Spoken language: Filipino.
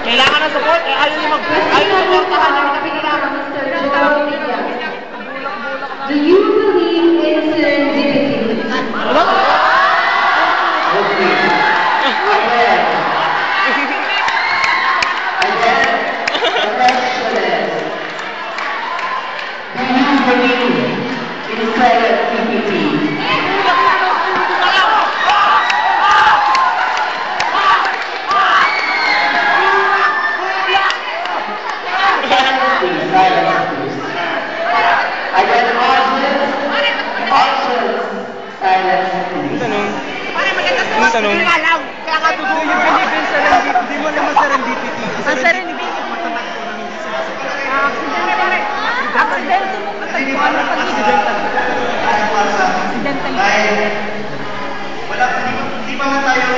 Kailangan ng support, eh ayaw niyo mag-supportahan ng Do you believe in serendipity? Again, the question is, do you believe in serendipity? Silence, please. Again, options. Silence, please. Ang tanong. Kaya ka tutuloy yung believe in serendipity. Hindi mo naman serendipity. Ang serendipity. Accidental mo matagpuan ng pag-accidental. Wala, hindi pa nga tayo